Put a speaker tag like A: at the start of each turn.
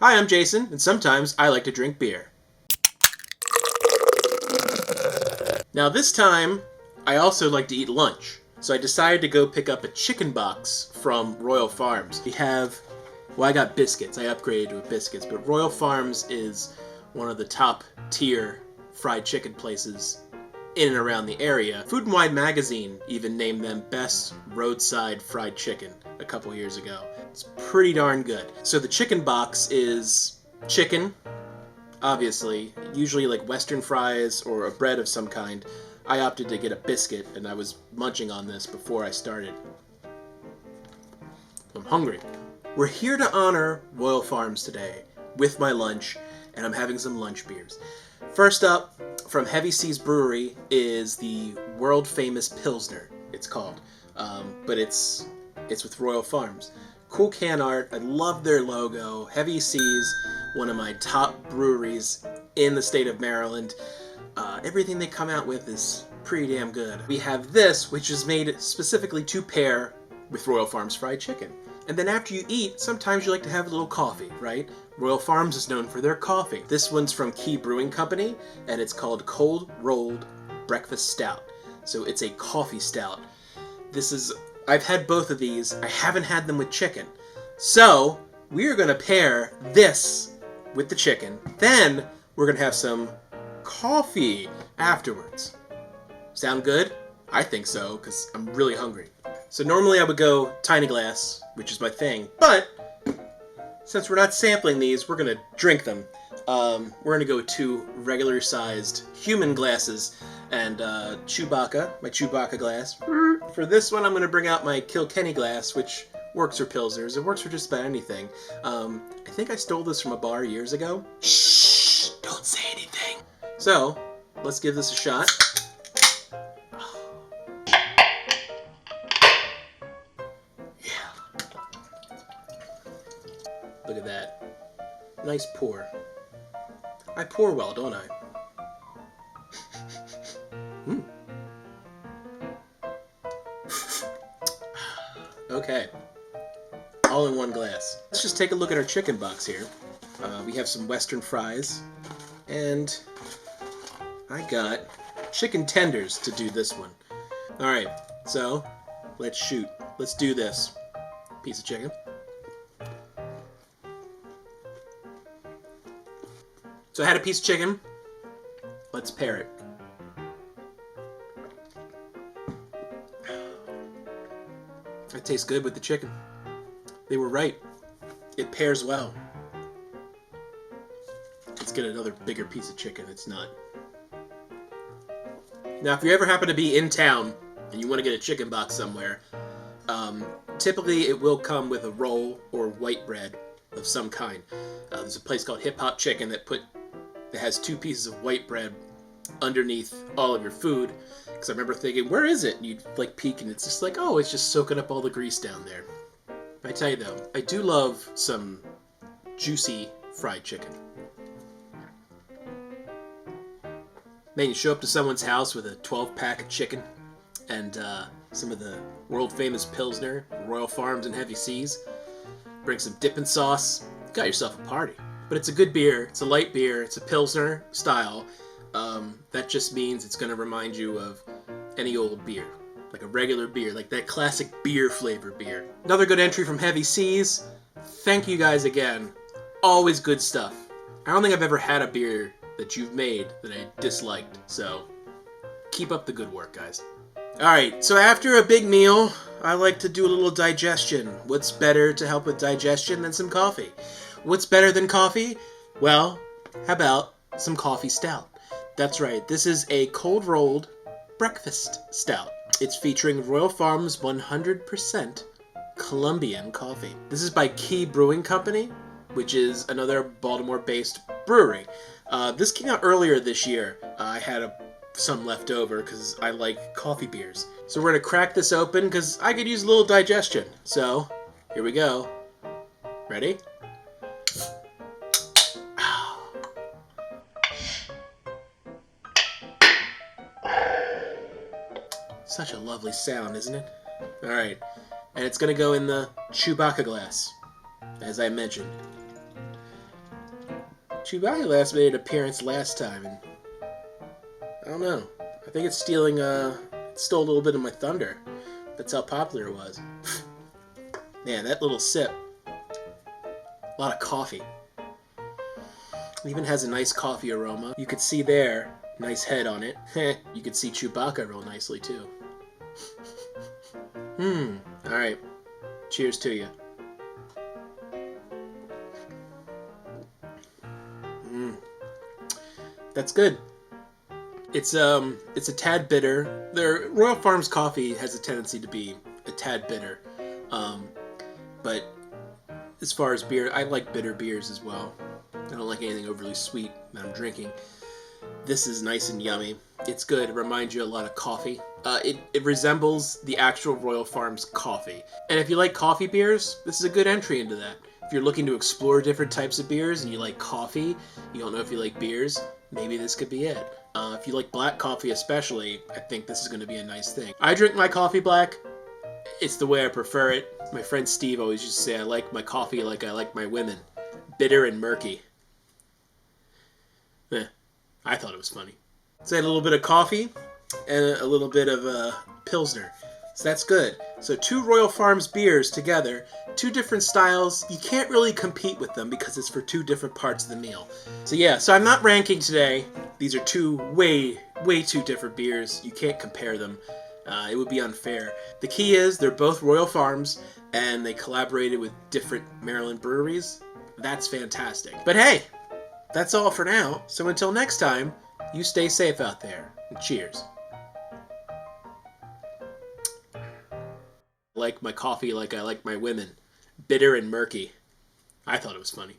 A: Hi, I'm Jason, and sometimes I like to drink beer. Now this time, I also like to eat lunch, so I decided to go pick up a chicken box from Royal Farms. I got biscuits. I upgraded to biscuits, but Royal Farms is one of the top tier fried chicken places in and around the area. Food and Wine magazine even named them best roadside fried chicken a couple years ago. It's pretty darn good. So the chicken box is chicken, obviously, usually like Western fries or a bread of some kind. I opted to get a biscuit, and I was munching on this before I started. I'm hungry. We're here to honor Royal Farms today with my lunch, and I'm having some lunch beers. First up, from Heavy Seas Brewery, is the world-famous Pilsner, it's called. But it's with Royal Farms. Cool can art. I love their logo. Heavy Seas, one of my top breweries in the state of Maryland. Everything they come out with is pretty damn good. We have this, which is made specifically to pair with Royal Farms fried chicken. And then after you eat, sometimes you like to have a little coffee, right? Royal Farms is known for their coffee. This one's from Key Brewing Co, and it's called Cold Rolled Breakfast Stout. So it's a coffee stout. I've had both of these. I haven't had them with chicken. So we're gonna pair this with the chicken. Then we're gonna have some coffee afterwards. Sound good? I think so, because I'm really hungry. So normally I would go tiny glass, which is my thing, but since we're not sampling these, we're going to drink them. We're going to go 2 regular-sized human glasses and my Chewbacca glass. For this one, I'm going to bring out my Kilkenny glass, which works for Pilsners. It works for just about anything. I think I stole this from a bar years ago. Shh! Don't say anything. So, let's give this a shot. Look at that. Nice pour. I pour well, don't I? Okay. All in one glass. Let's just take a look at our chicken box here. We have some Western fries. And I got chicken tenders to do this one. Alright, so let's shoot. Let's do this. Piece of chicken. So I had a piece of chicken. Let's pair it. It tastes good with the chicken. They were right. It pairs well. Let's get another bigger piece of chicken. It's not. Now, if you ever happen to be in town and you want to get a chicken box somewhere, typically it will come with a roll or white bread of some kind. There's a place called Hip Hop Chicken that has 2 pieces of white bread underneath all of your food. Because I remember thinking, where is it? And you'd like peek and it's just like, oh, it's just soaking up all the grease down there. I tell you though, I do love some juicy fried chicken. Man, you show up to someone's house with a 12-pack of chicken and some of the world-famous Pilsner, Royal Farms and Heavy Seas. Bring some dipping sauce. Got yourself a party. But it's a good beer. It's a light beer. It's a Pilsner style. That just means it's going to remind you of any old beer. Like a regular beer. Like that classic beer flavor beer. Another good entry from Heavy Seas. Thank you guys again. Always good stuff. I don't think I've ever had a beer that you've made that I disliked. So, keep up the good work, guys. Alright, so after a big meal, I like to do a little digestion. What's better to help with digestion than some coffee? What's better than coffee? Well, how about some coffee stout? That's right, this is a cold rolled breakfast stout. It's featuring Royal Farms 100% Columbian coffee. This is by Key Brewing Co, which is another Baltimore-based brewery. This came out earlier this year. I had some left over because I like coffee beers. So we're going to crack this open because I could use a little digestion. So, here we go. Ready? Such a lovely sound, isn't it? Alright, and it's going to go in the Chewbacca glass, as I mentioned. Chewbacca last made an appearance last time, and I don't know. I think it's stealing, it stole a little bit of my thunder. That's how popular it was. Man, that little sip. A lot of coffee. It even has a nice coffee aroma. You could see there, nice head on it. You could see Chewbacca real nicely, too. Alright. Cheers to you. That's good. It's a tad bitter. Their Royal Farms coffee has a tendency to be a tad bitter. But as far as beer, I like bitter beers as well. I don't like anything overly sweet that I'm drinking. This is nice and yummy. It's good. It reminds you a lot of coffee. It resembles the actual Royal Farms coffee. And if you like coffee beers, this is a good entry into that. If you're looking to explore different types of beers and you like coffee, you don't know if you like beers, maybe this could be it. If you like black coffee especially, I think this is going to be a nice thing. I drink my coffee black. It's the way I prefer it. My friend Steve always used to say, I like my coffee like I like my women. Bitter and murky. I thought it was funny. So I had a little bit of coffee and a little bit of Pilsner. So that's good. So 2 Royal Farms beers together, 2 different styles. You can't really compete with them because it's for 2 different parts of the meal. So yeah, so I'm not ranking today. These are 2 way too different beers. You can't compare them. It would be unfair. The key is they're both Royal Farms and they collaborated with different Maryland breweries. That's fantastic. But hey, that's all for now. So until next time, you stay safe out there. And cheers. I like my coffee like I like my women. Bitter and murky. I thought it was funny.